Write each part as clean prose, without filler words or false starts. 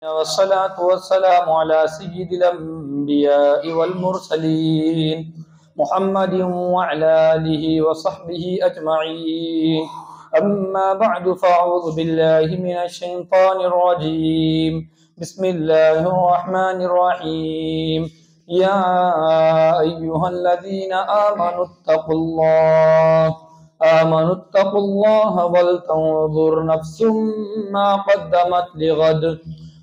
والصلاة والسلام على سيد الأنبياء والمرسلين محمد وعلى آله وصحبه أجمعين. أما بعد فأعوذ بالله من الشيطان الرجيم. بسم الله الرحمن الرحيم. يا أيها الذين آمنوا اتقوا الله ولتنظر نفس ما قدمت لغد.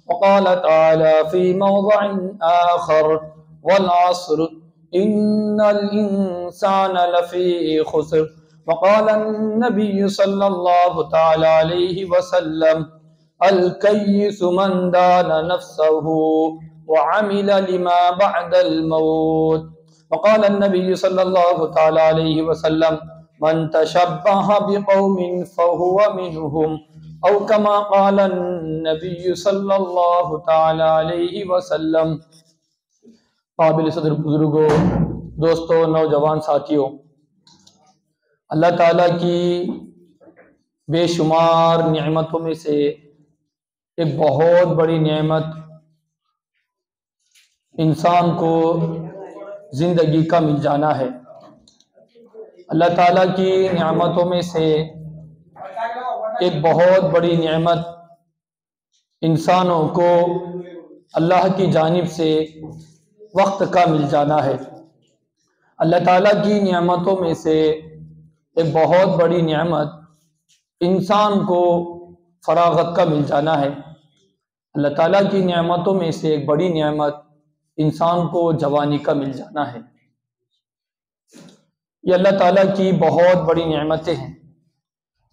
وقال تعالى في موضع آخر والعصر إن الإنسان لفي خسر. وقال النبي صلى الله تعالى عليه وسلم الكيس من دان نفسه وعمل لما بعد الموت. وقال النبي صلى الله تعالى عليه وسلم من تشبه بقوم فهو منهم او كما قال النبی صلی اللہ تعالی علیہ وسلم. قابل صدر بزرگوں، دوستوں، نوجوان ساتھیوں، اللہ تعالیٰ کی بے شمار نعمتوں میں سے ایک بہت بڑی نعمت انسان کو زندگی کا مل جانا ہے. اللہ تعالیٰ کی نعمتوں میں سے ایک بہت بڑی نعمت انسانوں کو اللہ کی جانب سے وقت کا مل جانا ہے. اللہ تعالیٰ کی نعمتوں میں سے ایک بہت بڑی نعمت انسان کو فراغت کا مل جانا ہے. اللہ تعالیٰ کی نعمتوں میں سے ایک بڑی نعمت انسان کو جوانی کا مل جانا ہے. یہ اللہ تعالیٰ کی بہت بڑی نعمتیں ہیں.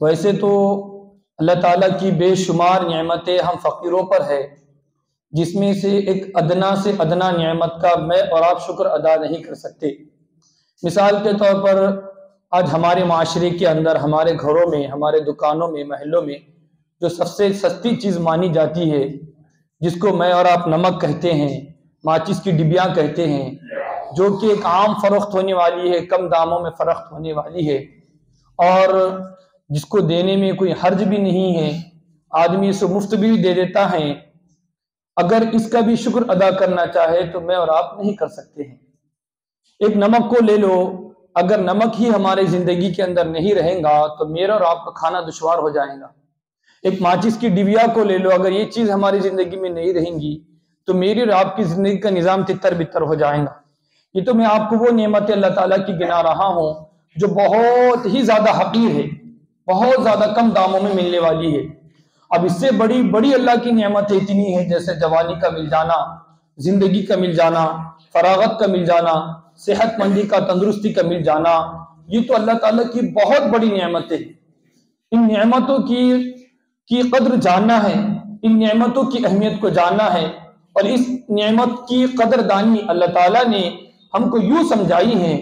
ویسے تو اللہ تعالیٰ کی بے شمار نعمتیں ہم فقیروں پر ہے، جس میں سے ایک ادنا سے ادنا نعمت کا میں اور آپ شکر ادا نہیں کر سکتے. مثال کے طور پر آج ہمارے معاشرے کے اندر، ہمارے گھروں میں، ہمارے دکانوں میں، محلوں میں جو سب سے سستی چیز مانی جاتی ہے، جس کو میں اور آپ نمک کہتے ہیں، ماچس کی ڈبیاں کہتے ہیں، جو کہ ایک عام فروخت ہونے والی ہے، کم داموں میں فروخت ہونے والی ہے، اور جس کو دینے میں کوئی حرج بھی نہیں ہے، آدمی اسے مفت بھی دے دیتا ہے. اگر اس کا بھی شکر ادا کرنا چاہے تو میں اور آپ نہیں کر سکتے ہیں. ایک نمک کو لے لو، اگر نمک ہی ہمارے زندگی کے اندر نہیں رہے گا تو میرا اور آپ کا کھانا دشوار ہو جائے گا. ایک ماچس کی ڈبیا کو لے لو، اگر یہ چیز ہماری زندگی میں نہیں رہیں گی تو میری اور آپ کی زندگی کا نظام تتر بتر ہو جائے گا. یہ تو میں آپ کو وہ نعمت اللہ تعالیٰ کی گنا رہا ہوں جو بہت ہی زیادہ حقیر ہے، بہت زیادہ کم داموں میں ملنے والی ہے. اب اس سے بڑی بڑی اللہ کی نعمتیں اتنی ہیں، جیسے جوانی کا مل جانا، زندگی کا مل جانا، فراغت کا مل جانا، صحت مندی کا، تندرستی کا مل جانا. یہ تو اللہ تعالیٰ کی بہت بڑی نعمتیں ہیں. ان نعمتوں کی قدر جاننا ہے، ان نعمتوں کی اہمیت کو جاننا ہے، اور اس نعمت کی قدر دانی اللہ تعالیٰ نے ہم کو یوں سمجھائی ہے.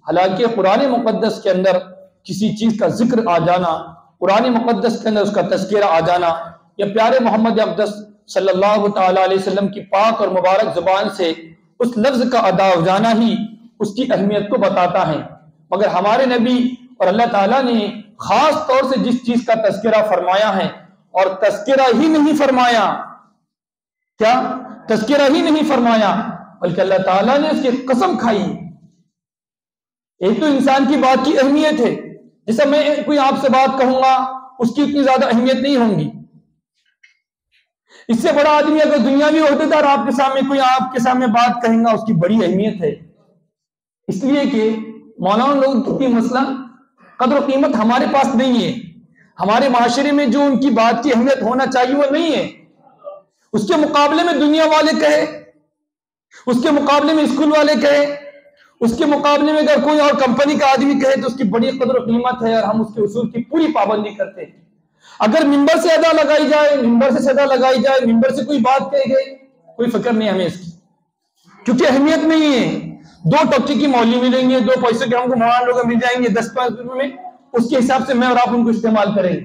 حالانکہ قرآن مقدس کے اندر کسی چیز کا ذکر آ جانا، قرآن مقدس کے اندر اس کا تذکرہ آ جانا، یا پیارے محمد اقدس صلی اللہ تعالیٰ علیہ وسلم کی پاک اور مبارک زبان سے اس لفظ کا ادا ہو جانا ہی اس کی اہمیت کو بتاتا ہے. مگر ہمارے نبی اور اللہ تعالیٰ نے خاص طور سے جس چیز کا تذکرہ فرمایا ہے، اور تذکرہ ہی نہیں فرمایا، کیا تذکرہ ہی نہیں فرمایا، بلکہ اللہ تعالیٰ نے اس کی قسم کھائی. ایک تو انسان کی بات کی اہمیت ہے، جیسا میں کوئی آپ سے بات کہوں گا اس کی اتنی زیادہ اہمیت نہیں ہوں گی. اس سے بڑا آدمی اگر دنیاوی عہدیدار آپ کے سامنے کوئی آپ کے سامنے بات کہیں گا، اس کی بڑی اہمیت ہے. اس لیے کہ مولانا لوگ کی مسئلہ قدر و قیمت ہمارے پاس نہیں ہے. ہمارے معاشرے میں جو ان کی بات کی اہمیت ہونا چاہیے وہ نہیں ہے. اس کے مقابلے میں دنیا والے کہے، اس کے مقابلے میں اسکول والے کہے، اس کے مقابلے میں اگر کوئی اور کمپنی کا آدمی کہے تو اس کی بڑی قدر و قیمت ہے، اور ہم اس کے اصول کی پوری پابندی کرتے ہیں. اگر ممبر سے ادا لگائی جائے، ممبر سے صدا لگائی جائے، ممبر سے کوئی بات کہی گئی، کوئی فکر نہیں ہمیں اس کی، کیونکہ اہمیت نہیں ہے. 2 ٹوکی کی مولی ملیں گے، 2 پیسے کے ہم کو مولانا لوگ مل جائیں گے 10-5 روپے میں، اس کے حساب سے میں اور آپ ان کو استعمال کریں گے.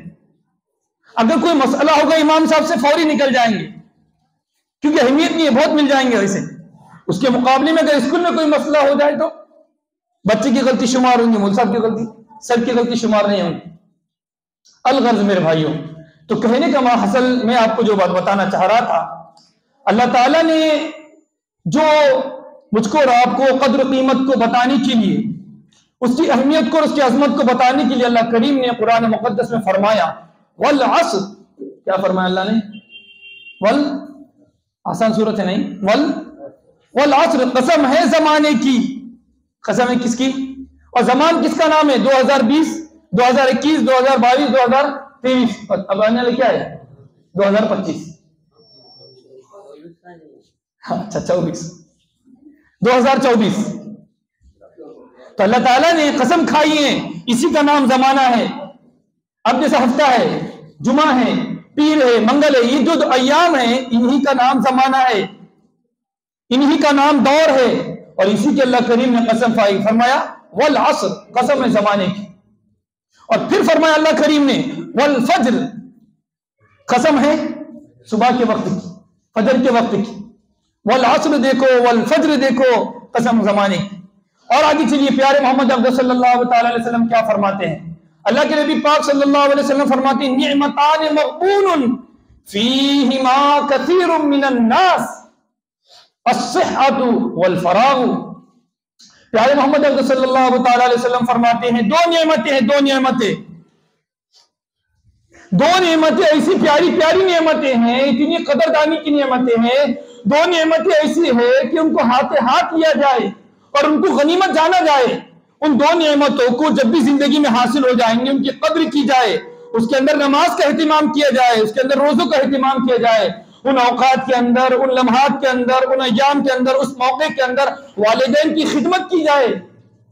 اگر کوئی مسئلہ ہوگا امام صاحب سے فوری نکل جائیں گے، کیونکہ اہمیت نہیں ہے، بہت مل جائیں گے ویسے. اس کے مقابلے میں اگر اسکول میں کوئی مسئلہ ہو جائے تو بچے کی غلطی شمار ہوں گی، مول صاحب کی غلطی، سب کی غلطی شمار نہیں ہوں گی. الغرض میرے بھائیوں، تو کہنے کا حاصل میں آپ کو جو بات بتانا چاہ رہا تھا اللہ تعالیٰ نے جو مجھ کو اور آپ کو قدر قیمت کو بتانے کے لیے، اس کی اہمیت کو اور اس کی عظمت کو بتانے کے لیے اللہ کریم نے قرآن مقدس میں فرمایا والعصر. کیا فرمایا اللہ نے؟ آسان صورت ہے نہیں، والعصر، قسم ہے زمانے کی. قسم ہے کس کی؟ اور زمان کس کا نام ہے؟ 2020، 2021، 2022، 2023. اب آنے والے کیا ہے؟ 2025. اچھا 2024. تو اللہ تعالیٰ نے قسم کھائی ہے، اسی کا نام زمانہ ہے. اب جیسا ہفتہ ہے، جمعہ ہے، پیر ہے، منگل ہے، یہ جو ایام ہیں انہی کا نام زمانہ ہے، انہی کا نام دور ہے. اور اسی کے اللہ کریم نے قسم کھائی، فرمایا والعصر، قسم ہے زمانے کی. اور پھر فرمایا اللہ کریم نے والفجر، قسم ہے صبح کے وقت کی، فجر کے وقت کی. والعصر دیکھو، والفجر دیکھو، قسم زمانے کی. اور آگے چلیے، پیارے محمد عبد صلی اللہ تعالی علیہ وسلم کیا فرماتے ہیں؟ اللہ کے نبی پاک صلی اللہ علیہ وسلم فرماتے ہیں نعمتان مغبون فیہما کثیر من الناس الصحۃ والفراغ. پیارے محمد عبد صلی اللہ تعالی علیہ وسلم فرماتے ہیں دو نعمتیں ہیں، دو نعمتیں ایسی پیاری پیاری نعمتیں ہیں، اتنی قدردانی کی نعمتیں ہیں. دو نعمتیں ایسی ہیں کہ ان کو ہاتھ لیا جائے اور ان کو غنیمت جانا جائے. ان دو نعمتوں کو جب بھی زندگی میں حاصل ہو جائیں گے ان کی قدر کی جائے، اس کے اندر نماز کا اہتمام کیا جائے، اس کے اندر روزوں کا اہتمام کیا جائے، ان اوقات کے اندر، ان لمحات کے اندر، ان ایام کے اندر، اس موقع کے اندر والدین کی خدمت کی جائے،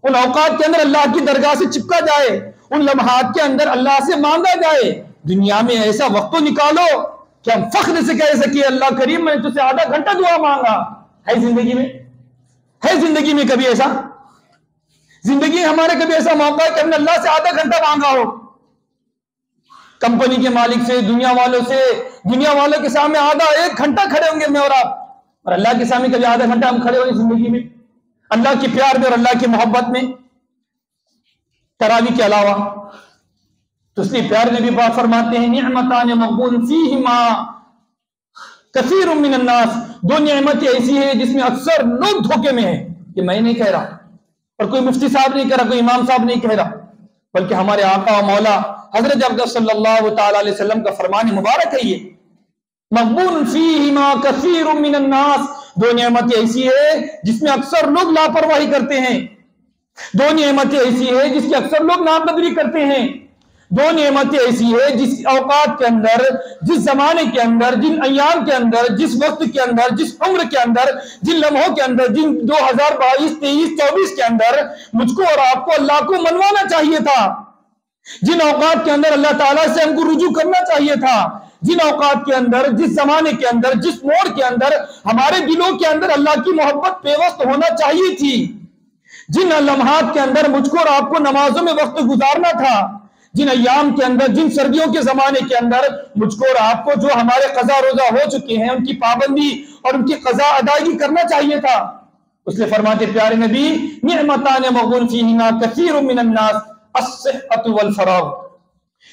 ان اوقات کے اندر اللہ کی درگاہ سے چپکا جائے، ان لمحات کے اندر اللہ سے مانگا جائے. دنیا میں ایسا وقت تو نکالو کہ ہم فخر سے کہہ سکیں اللہ کریم میں نے تجھ سے آدھا گھنٹہ دعا مانگا. ہے زندگی میں کبھی ایسا؟ زندگی ہمارے کبھی ایسا موقع ہے کہ ہم نے اللہ سے آدھا گھنٹہ مانگا ہو؟ کمپنی کے مالک سے، دنیا والوں کے سامنے آدھا ایک گھنٹہ کھڑے ہوں گے میں اور آپ، اور اللہ کے سامنے کبھی آدھا گھنٹہ ہم کھڑے ہوئے زندگی میں اللہ کے پیار میں اور اللہ کی محبت میں تراویح کے علاوہ؟ تو اس لیے پیارے نبی پاک فرماتے ہیں نعمتان مغبون فیہما کثیر من الناس. دو نعمتیں ایسی ہیں جس میں اکثر لوگ دھوکے میں ہیں. کہ میں نہیں کہہ رہا اور کوئی مفتی صاحب نہیں کہہ رہا، کوئی امام صاحب نہیں کہہ رہا، بلکہ ہمارے آقا و مولا حضرت اقدس صلی اللہ تعالی علیہ وسلم کا فرمان مبارک ہے یہ مغبون فیہما کثیر من الناس. دو نعمتیں ایسی ہے جس میں اکثر لوگ لاپرواہی کرتے ہیں، دو نعمتیں ایسی ہے جس کی اکثر لوگ ناقدری کرتے ہیں، دو نعمتیں ایسی ہے جس اوقات کے اندر، جس زمانے کے اندر، جن ایام کے اندر، جس وقت کے اندر، جس عمر کے اندر، جن لمحوں کے اندر، جن 2022، 23، 24 کے اندر مجھ کو اور آپ کو اللہ کو منوانا چاہیے تھا، جن اوقات کے اندر اللہ تعالیٰ سے ہم کو رجوع کرنا چاہیے تھا، جن اوقات کے اندر، جس زمانے کے اندر، جس موڑ کے اندر ہمارے دلوں کے اندر اللہ کی محبت پیوست ہونا چاہیے تھی، جن لمحات کے اندر مجھ کو اور آپ کو نمازوں میں وقت گزارنا تھا، جن ایام کے اندر، جن سردیوں کے زمانے کے اندر مجھ کو اور آپ کو جو ہمارے قضا روزہ ہو چکے ہیں ان کی پابندی اور ان کی قضا ادائیگی کرنا چاہیے تھا. اس لیے فرماتے پیارے نبی نعمتان مغبون فیہما کثیر من الناس الصحۃ والفراغ.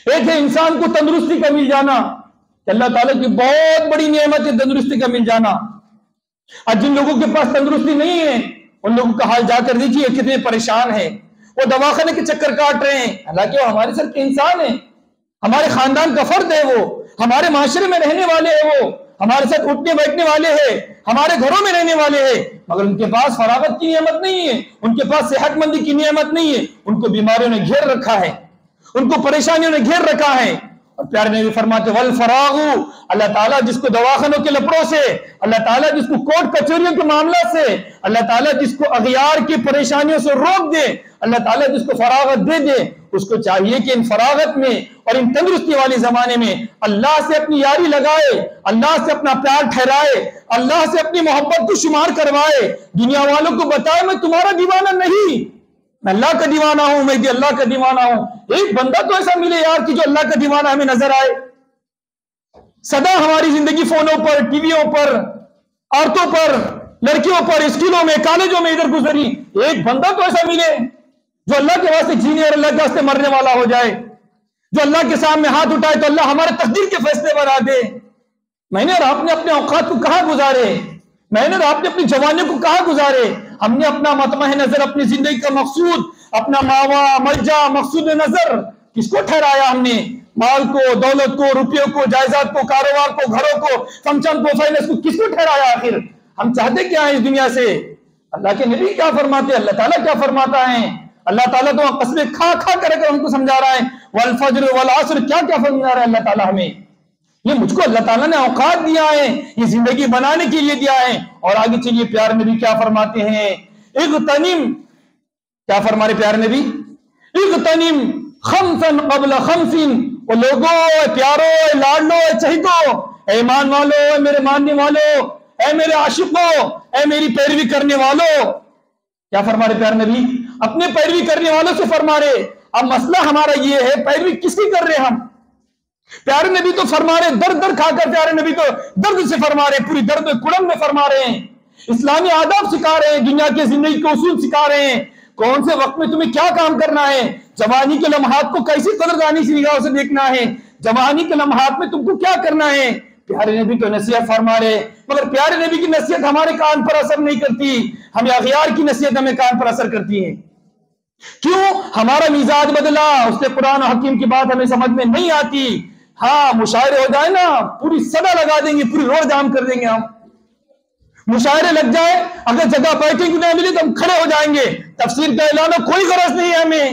ایک ہے انسان کو تندرستی کا مل جانا، کہ اللہ تعالیٰ کی بہت بڑی نعمت ہے تندرستی کا مل جانا. آج جن لوگوں کے پاس تندرستی نہیں ہے ان لوگوں کا حال جا کر دیکھیے کتنے پریشان ہیں، وہ دواخانے کے چکر کاٹ رہے ہیں، حالانکہ وہ ہمارے ساتھ کے انسان ہیں، ہمارے خاندان کا فرد ہے، وہ ہمارے معاشرے میں رہنے والے ہیں، وہ ہمارے ساتھ اٹھنے بیٹھنے والے ہیں، ہمارے گھروں میں رہنے والے ہیں، مگر ان کے پاس فراغت کی نعمت نہیں ہے، ان کے پاس صحت مندی کی نعمت نہیں ہے، ان کو بیماریوں نے گھیر رکھا ہے، ان کو پریشانیوں نے گھیر رکھا ہے. اور پیارے نبی فرماتے والفراغ، اللہ تعالیٰ جس کو دواخانوں کے لپڑوں سے، اللہ تعالیٰ جس کو کورٹ کچہریوں کے معاملات سے، اللہ تعالیٰ جس کو اغیار کی پریشانیوں سے روک دے، اللہ تعالیٰ جس کو فراغت دے دے، اس کو چاہیے کہ ان فراغت میں اور ان تندرستی والے زمانے میں اللہ سے اپنی یاری لگائے، اللہ سے اپنا پیار ٹھہرائے، اللہ سے اپنی محبت کو شمار کروائے، دنیا والوں کو بتائے میں تمہارا دیوانہ نہیں، میں اللہ کا دیوانہ ہوں، میں بھی اللہ کا دیوانہ ہوں. ایک بندہ تو ایسا ملے یار کہ جو اللہ کا دیوانہ ہمیں نظر آئے. سدا ہماری زندگی فونوں پر، ٹی ویوں پر، عورتوں پر، لڑکیوں پر، اسکولوں میں، کالجوں میں ادھر گزری. ایک بندہ تو ایسا ملے جو اللہ کے واسطے جینے اور اللہ کے واسطے مرنے والا ہو جائے، جو اللہ کے سامنے ہاتھ اٹھائے تو اللہ ہمارے تقدیر کے فیصلے بنا دے. میں نے اور آپ نے اپنے اوقات کو کہاں گزارے؟ میں نے اور آپ نے اپنی جوانی کو کہاں گزارے؟ ہم نے اپنا مطمع نظر، اپنی زندگی کا مقصود، اپنا ماوا ملجا مقصود نظر کس کو ٹھہرایا؟ ہم نے مال کو، دولت کو، روپیوں کو، جائیداد کو، کاروبار کو، گھروں کو، فنکشن کو، فائننس کو کس کو ٹھہرایا؟ آخر ہم چاہتے کیا ہیں اس دنیا سے؟ اللہ کے نبی کیا فرماتے ہیں؟ اللہ تعالیٰ کیا فرماتا ہے؟ اللہ تعالیٰ تو قسمیں کھا کھا کر ہم کو سمجھا رہا ہے، والفجر والعصر، کیا کیا فرما رہا ہے اللہ تعالیٰ ہمیں؟ یہ مجھ کو اللہ تعالیٰ نے اوقات دیا ہے، یہ زندگی بنانے کے لیے دیا ہے۔ اور آگے چلیے پیارے نبی کیا فرماتے ہیں؟ اغتنم، کیا فرما رہے پیارے نبی؟ اغتنم خمسا قبل خمس، وہ لوگوں، پیارو، لاڈلو، چہیتو، اے ایمان والو، اے میرے ماننے والو، اے میرے عاشقوں، اے میری پیروی کرنے والو، کیا فرما رہے پیارے نبی؟ اپنے پیروی کرنے والوں سے فرما رہے۔ اب مسئلہ ہمارا یہ ہے، پیروی کس کی کر رہے ہم؟ پیارے نبی تو فرما رہے، درد درد کھا کر پیارے نبی تو درد سے فرما رہے، پوری درد کڑم میں فرما رہے ہیں، اسلامی آداب سکھا رہے ہیں، دنیا کی زندگی کے اصول سکھا رہے ہیں، کون سے وقت میں تمہیں کیا کام کرنا ہے، جوانی کے لمحات کو کیسی قدردانی سی نگاہوں سے دیکھنا ہے، جوانی کے لمحات میں تم کو کیا کرنا ہے۔ پیارے نبی تو نصیحت فرما رہے، مگر پیارے نبی کی نصیحت ہمارے کان پر اثر نہیں کرتی، ہمیں اغیار کی نصیحت ہمیں کان پر اثر کرتی ہے۔ کیوں؟ ہمارا مزاج بدلا، اس سے قرآن و حکیم کی بات ہمیں سمجھ میں نہیں آتی۔ ہاں مشاعرے ہو جائے نا، پوری صدا لگا دیں گے، پوری روڈ جام کر دیں گے ہم۔ مشاعرے لگ جائے، اگر جگہ بیٹھنے کی نہ ملی تو ہم کھڑے ہو جائیں گے۔ تفسیر کا اعلان ہو، کوئی غرض نہیں ہے ہمیں۔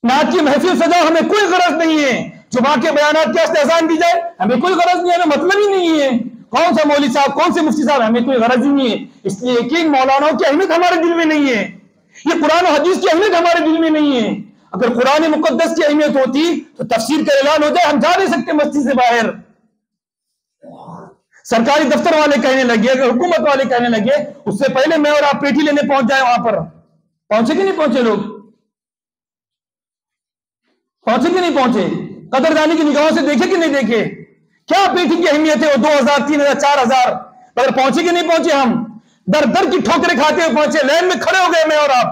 نعت کی محفل سجا، ہمیں کوئی غرض نہیں ہے۔ جمعہ کے بیانات کے استحسان دی جائے، ہمیں کوئی غرض نہیں ہے، ہمیں مطلب ہی نہیں ہے۔ کون سا مولوی صاحب، کون سے مفتی صاحب، ہمیں کوئی غرض ہی نہیں ہے۔ اس لیے کہ مولانوں کی اہمیت ہمارے دل میں نہیں ہے، یہ قرآن و حدیث کی اہمیت ہمارے دل میں نہیں ہے۔ اگر قرآن مقدس کی اہمیت ہوتی تو تفسیر کا اعلان ہو جائے، ہم جا نہیں سکتے مسجد سے باہر۔ سرکاری دفتر والے کہنے لگے، اگر حکومت والے کہنے لگے، اس سے پہلے میں اور آپ پیٹھی لینے پہنچ جائیں وہاں پر، پہنچے کہ نہیں پہنچے؟ لوگ پہنچے کہ نہیں پہنچے؟ قدردانی کی نگاہوں سے دیکھے کہ نہیں دیکھے؟ کیا پیٹھی کی اہمیت ہے؟ وہ 2000 3000 4000، مگر پہنچے کہ نہیں پہنچے؟ ہم در در کی ٹھوکریں کھاتے ہوئے پہنچے، لائن میں کھڑے ہو گئے میں اور آپ،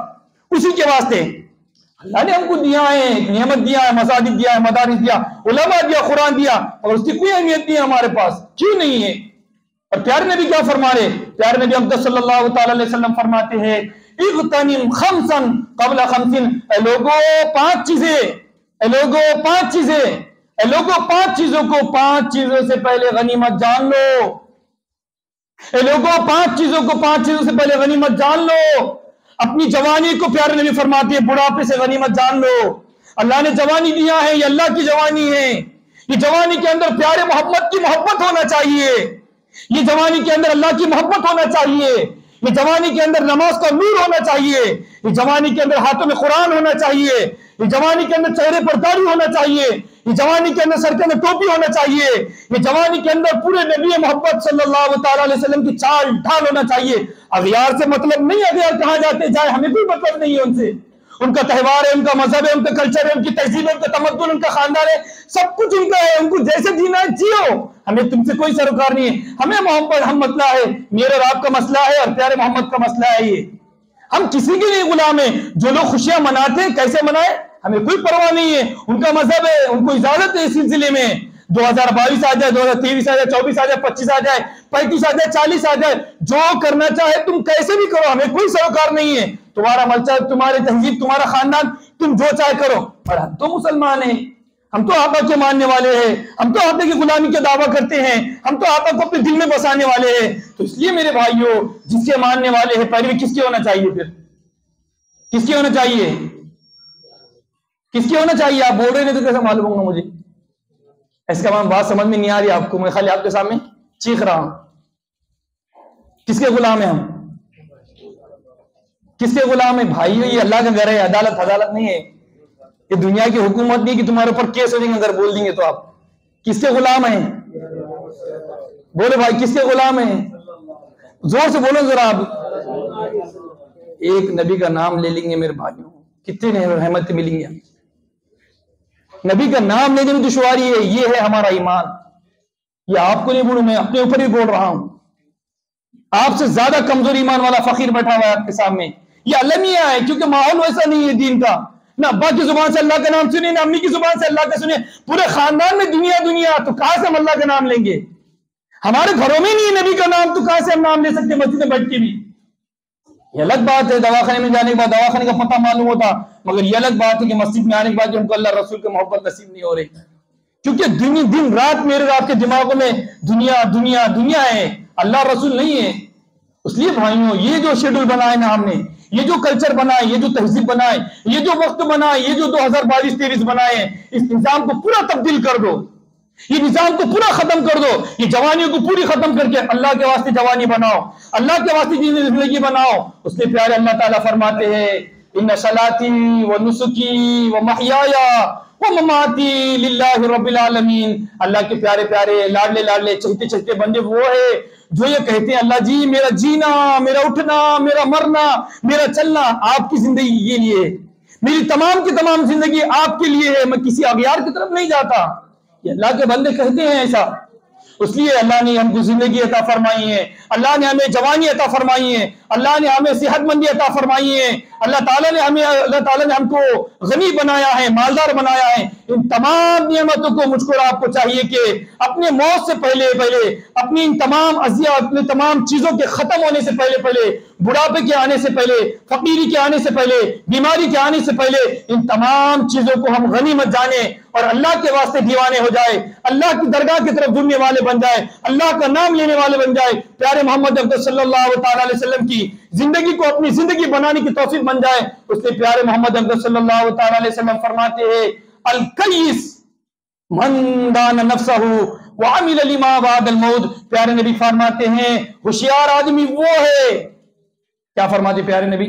اسی کے واسطے۔ اللہ نے ہم کو دیا ہے، نعمت دیا ہے، مساجد دیا ہے، مدارس دیا، علماء دیا، قرآن دیا، اور اس کی کوئی اہمیت نہیں ہے ہمارے پاس، کیوں نہیں ہے؟ اور پیارے نبی کیا فرما رہے؟ پیارے نبی اقدس صلی اللہ تعالی علیہ وسلم فرماتے ہیں، اغتنم خمسا قبل خمس، اے لوگوں پانچ چیزیں، اے لوگوں پانچ چیزیں، اے لوگوں پانچ چیزوں کو، پانچ چیزوں سے پہلے غنیمت جان لو، اے لوگوں پانچ چیزوں کو، پانچ چیزوں سے پہلے غنیمت جان لو۔ اپنی جوانی کو پیارے نبی فرماتے ہیں بڑھاپے سے غنیمت جان لو۔ اللہ نے جوانی دیا ہے، یہ اللہ کی جوانی ہے، یہ جوانی کے اندر پیارے محمد کی محبت ہونا چاہیے، یہ جوانی کے اندر اللہ کی محبت ہونا چاہیے، یہ جوانی کے اندر نماز کا نور ہونا چاہیے، یہ جوانی کے اندر ہاتھوں میں قرآن ہونا چاہیے، یہ جوانی کے اندر چہرے پر داڑھی ہونا چاہیے، یہ جوانی کے اندر سر کے اندر ٹوپی ہونا چاہیے، یہ جوانی کے اندر پورے نبی محبت صلی اللہ تعالی علیہ وسلم کی چال ڈھال ہونا چاہیے۔ اغیار سے مطلب نہیں، اغیار کہاں جاتے جائے ہمیں کوئی مطلب نہیں ہے ان سے، ان کا تہوار ہے، ان کا مذہب ہے، ان کا کلچر ہے، ان کی تہذیب ہے، ان کا تمدن، ان کا خاندان ہے، سب کچھ ان کا ہے، ان کو جیسے جینا ہے جیو، ہمیں تم سے کوئی سروکار نہیں ہے۔ ہمیں محبت، ہم مسئلہ ہے، میرے اور آپ کا مسئلہ ہے، اور پیارے محمد کا مسئلہ ہے۔ یہ ہم کسی کے لیے غلام ہیں، جو لوگ خوشیاں مناتے ہیں کیسے منائے ہمیں کوئی پرواہ نہیں ہے، ان کا مذہب ہے، ان کو اجازت ہے اس سلسلے میں۔ 2022 آ جائے، 2023 آ جائے، 24 آ جائے، 25 آ جائے، 35 آ جائے، 40 آ جائے، جو کرنا چاہے تم کیسے بھی کرو، ہمیں کوئی سروکار نہیں ہے۔ تمہارا ملچہ، تمہاری تہذیب، تمہارا خاندان، تم جو چاہے کرو، پر ہم تو مسلمان ہیں، ہم تو آقا کے ماننے والے ہیں، ہم تو آقا کی غلامی کا دعویٰ کرتے ہیں، ہم تو آقا کو اپنے دل میں بسانے والے ہیں۔ تو اس لیے میرے بھائیوں، جس کے ماننے والے ہیں، پیروی کس کی ہونا چاہیے؟ پھر کس کی ہونا چاہیے؟ کس کی ہونا چاہیے؟ آپ بول رہے نہیں تو کیسے معلوم ہوگا مجھے؟ اس کا بات سمجھ میں نہیں آ رہی آپ کو، میں خالی آپ کے سامنے چیخ رہا ہوں۔ کس کے غلام ہیں ہم؟ کس کے غلام ہیں بھائیو؟ یہ اللہ کا گھر ہے، عدالت نہیں ہے، یہ دنیا کی حکومت نہیں کہ تمہارے اوپر کیس ہو جائیں گے اگر بول دیں گے تو۔ آپ کس کے غلام ہیں؟ بولے بھائی، کس کے غلام ہیں؟ زور سے بولو ذرا آپ۔ ایک نبی کا نام لے لیں گے میرے بھائیوں، کتنے رحمت ملیں گے۔ نبی کا نام لینے میں دشواری ہے، یہ ہے ہمارا ایمان۔ یہ آپ کو نہیں بولوں، میں اپنے اوپر ہی بول رہا ہوں۔ آپ سے زیادہ کمزور ایمان والا فقیر بیٹھا ہوا ہے آپ کے سامنے، یہ المیہ ہے، کیونکہ ماحول ویسا نہیں ہے دین کا۔ نہ ابا کی زبان سے اللہ کا نام سنیں، نہ امی کی زبان سے اللہ کا سنیں، پورے خاندان میں دنیا دنیا، تو کہاں سے ہم اللہ کا نام لیں گے؟ ہمارے گھروں میں نہیں نبی کا نام، تو کہاں سے ہم نام لے سکتے مسجد میں بیٹھ کے بھی؟ یہ الگ بات ہے دواخانے میں جانے کے بعد دواخانے کا پتہ معلوم ہوتا، مگر یہ الگ بات ہے کہ مسجد میں آنے کے بعد جو ہم کو اللہ رسول کی محبت نصیب نہیں ہو رہی، کیونکہ دن رات میرے آپ کے دماغوں میں دنیا دنیا دنیا ہے، اللہ رسول نہیں ہے۔ اس لیے بھائیوں، یہ جو شیڈول بنائے نا ہم نے، یہ جو کلچر بنائے، یہ جو تہذیب بنائے، یہ جو وقت بنائے، یہ جو 2022-23 بنائے ہیں، اس نظام کو پورا تبدیل کر دو، یہ نظام کو پورا ختم کر دو، یہ جوانیوں کو پوری ختم کر کے اللہ کے واسطے جوانی بناؤ، اللہ کے واسطے زندگی بناؤ۔ اس کے پیارے اللہ تعالیٰ فرماتے ہیں ان صلاتی و نسکی و محیایا و مماتی للہ رب العالمین۔ اللہ کے پیارے پیارے لاڈلے لاڈلے چہتے چہتے بندے وہ ہے جو یہ کہتے ہیں اللہ جی میرا جینا، میرا اٹھنا، میرا مرنا، میرا چلنا آپ کی زندگی یہ لیے ہے، میری تمام کی تمام زندگی آپ کے لیے ہے، میں کسی اغیار کی طرف نہیں جاتا۔ یہ اللہ کے بندے کہتے ہیں ایسا، اس لیے اللہ نے ہم کو زندگی عطا فرمائی ہے، اللہ نے ہمیں جوانی عطا فرمائی ہے، اللہ نے ہمیں صحت مندی عطا فرمائی ہے، اللہ تعالیٰ نے ہم کو غنی بنایا ہے، مالدار بنایا ہے۔ ان تمام نعمتوں کو مجھ کو اور آپ کو چاہیے کہ اپنے موت سے پہلے اپنی ان تمام اشیاء، اپنے تمام چیزوں کے ختم ہونے سے پہلے بڑھاپے کے آنے سے پہلے، فقیری کے آنے سے پہلے، بیماری کے آنے سے پہلے ان تمام چیزوں کو ہم غنیمت جانے اور اللہ کے واسطے دیوانے ہو جائے، اللہ کی درگاہ کی طرف جڑنے والے بن جائے، اللہ کا نام لینے والے بن جائے، پیارے محمد صلی اللہ تعالی علیہ وسلم کی زندگی کو اپنی زندگی بنانے کی توفیق بن جائے۔ اس کے پیارے محمد صلی اللہ تعالی علیہ وسلم فرماتے ہیں الکیس من دان نفسہ وعمل لما بعد الموت۔ پیارے نبی فرماتے ہیں ہوشیار آدمی وہ ہے، کیا فرماتے پیارے نبی؟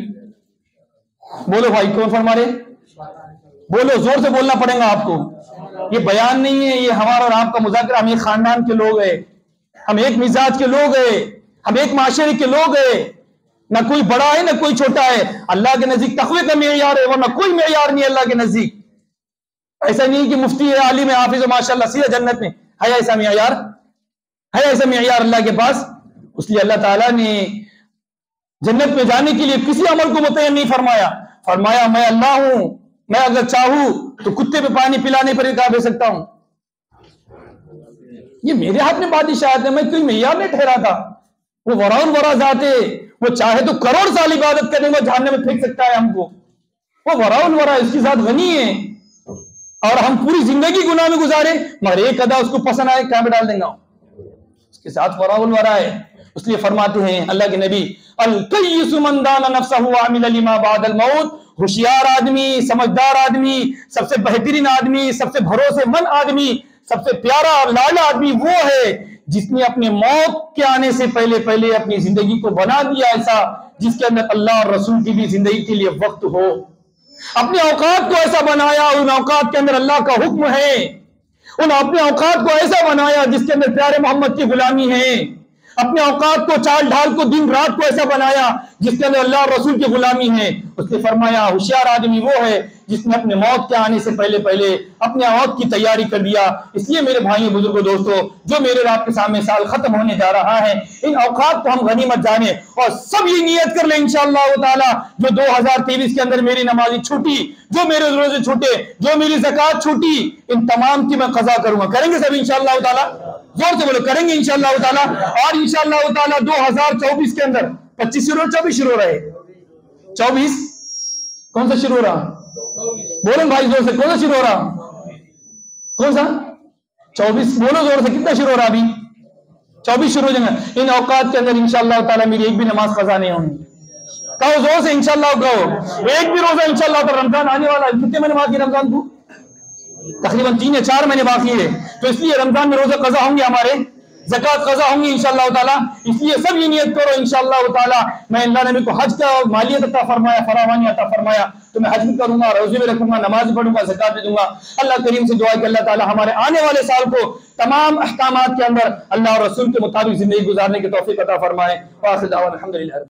بولو بھائی، کون فرما رہے؟ بولو، زور سے بولنا پڑے گا آپ کو، یہ بیان نہیں ہے، یہ ہمارا اور آپ کا مذاکرہ۔ ہم ایک خاندان کے لوگ ہیں، ہم ایک مزاج کے لوگ ہیں، ہم ایک معاشرے کے لوگ ہیں، نہ کوئی بڑا ہے نہ کوئی چھوٹا ہے۔ اللہ کے نزدیک تقوی کا معیار ہے، ورنہ کوئی معیار نہیں ہے اللہ کے نزدیک۔ ایسا نہیں کہ مفتی ہے، عالم ہے، حافظ ہے، ماشاءاللہ سیدھا جنت میں ہے، ایسا معیار ہے، ایسا معیار اللہ کے پاس؟ اس لیے اللہ تعالیٰ نے جنت میں جانے کے لیے کسی عمل کو متعین نہیں فرمایا، فرمایا میں اللہ ہوں، میں اگر چاہوں تو کتے پہ پانی پلانے پر اقرار دے سکتا ہوں، یہ میرے ہاتھ میں بادشاہت ہے، میں کوئی معیار نہیں ٹھہراتا۔ وہ وراء ورا ذات ہے، وہ چاہے تو کروڑ سال عبادت کرنے میں جہنم میں پھینک سکتا ہے ہم کو، وہ وراء ورا اس کے ساتھ غنی ہے، اور ہم پوری زندگی گناہ میں گزارے مگر ایک ادا اس کو پسند آئے کہاں میں ڈال دیں گا، اس کے ساتھ وراء ورا ہے۔ اس لیے فرماتے ہیں اللہ کے نبی الکیس من دان نفسہ وعمل لما بعد الموت، ہوشیار آدمی، سمجھدار آدمی، سب سے بہترین آدمی، سب سے بھروسے مند آدمی، سب سے پیارا اور لاڈلا آدمی وہ ہے جس نے اپنے موت کے آنے سے پہلے اپنی زندگی کو بنا دیا ایسا جس کے اندر اللہ اور رسول کی بھی زندگی کے لیے وقت ہو، اپنے اوقات کو ایسا بنایا ان اوقات کے اندر اللہ کا حکم ہے، ان اپنے اوقات کو ایسا بنایا جس کے اندر پیارے محمد کی غلامی ہے، اپنے اوقات کو چال ڈھال کو دن رات کو ایسا بنایا جس کے اندر اللہ اور رسول کی غلامی ہے۔ اس نے فرمایا ہوشیار آدمی وہ ہے جس نے اپنے موت کے آنے سے پہلے اپنے موت کی تیاری کر دیا۔ اس لیے میرے بھائیوں بزرگوں دوستو، جو میرے رات کے سامنے سال ختم ہونے جا رہا ہے، ان اوقات کو ہم غنیمت جانیں اور سب یہ نیت کر لیں انشاءاللہ تعالی جو 2023 کے اندر میری نمازی چھوٹی، جو میرے روزے چھوٹے، جو میری زکوٰۃ چھوٹی، ان تمام کی میں قضا کروں گا۔ کریں گے سب انشاءاللہ تعالی؟ زور سے بولو، کریں گے انشاءاللہ تعالی۔ اور انشاءاللہ تعالی 2024 کے اندر 25 شروع 24 شروع ہو رہے 24 کون سا شروع ہو رہا؟ بولو بھائی زور سے، کون سا شروع ہو رہا؟ کون سا 24؟ بولو زور سے، کتنا شروع ہو رہا ابھی؟ 24 شروع ہو جائیں گے۔ ان اوقات کے اندر انشاءاللہ تعالی میری ایک بھی نماز قضا نہیں ہونی۔ کہو زور سے انشاءاللہ، کہو ایک بھی روزہ انشاءاللہ تعالی۔ رمضان آنے والا ہے، کتنے مہینے باقی رمضان کو؟ تقریباً 3 یا 4 مہینے باقی ہے، تو اس لیے رمضان میں روزے قضا ہوں گے، ہمارے زکوٰۃ قضا ہوں گی انشاءاللہ تعالی۔ اس لیے سب یہ نیت کرو انشاءاللہ تعالی، میں اللہ نے کو حج کا مالیت عطا فرمایا، فراوانی عطا فرمایا، تو میں حج بھی کروں گا، روزے بھی رکھوں گا، نماز بھی پڑھوں گا، زکوٰۃ بھی دوں گا۔ اللہ کریم سے دعا کہ اللہ تعالی ہمارے آنے والے سال کو تمام احکامات کے اندر اللہ اور رسول کے مطابق زندگی گزارنے کی توفیق عطا فرمائے۔ وآخر دعوانا الحمدللہ۔